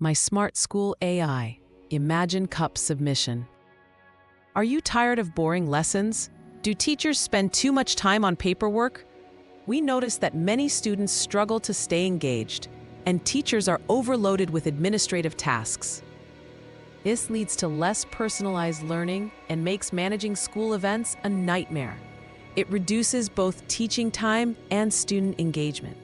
My Smart School AI, Imagine Cup Submission. Are you tired of boring lessons? Do teachers spend too much time on paperwork? We notice that many students struggle to stay engaged, and teachers are overloaded with administrative tasks. This leads to less personalized learning and makes managing school events a nightmare. It reduces both teaching time and student engagement.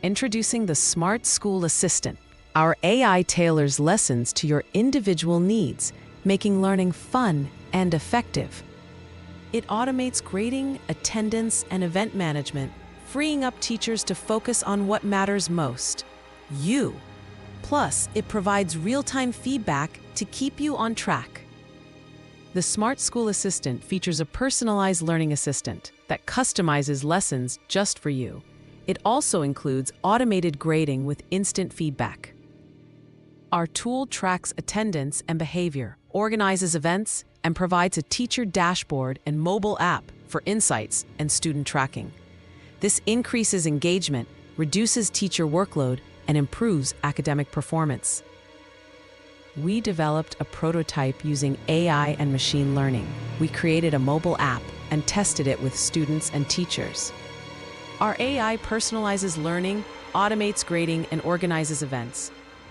Introducing the Smart School Assistant. Our AI tailors lessons to your individual needs, making learning fun and effective. It automates grading, attendance, and event management, freeing up teachers to focus on what matters most: you. Plus, it provides real-time feedback to keep you on track. The Smart School Assistant features a personalized learning assistant that customizes lessons just for you. It also includes automated grading with instant feedback. Our tool tracks attendance and behavior, organizes events, and provides a teacher dashboard and mobile app for insights and student tracking. This increases engagement, reduces teacher workload, and improves academic performance. We developed a prototype using AI and machine learning. We created a mobile app and tested it with students and teachers. Our AI personalizes learning, automates grading, and organizes events.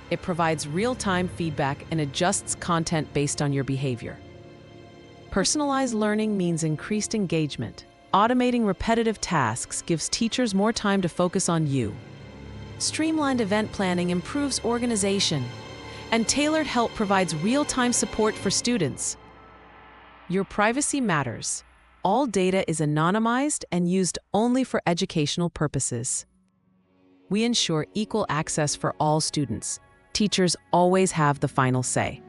It provides real-time feedback and adjusts content based on your behavior. Personalized learning means increased engagement. Automating repetitive tasks gives teachers more time to focus on you. Streamlined event planning improves organization, and tailored help provides real-time support for students. Your privacy matters. All data is anonymized and used only for educational purposes. We ensure equal access for all students. Teachers always have the final say.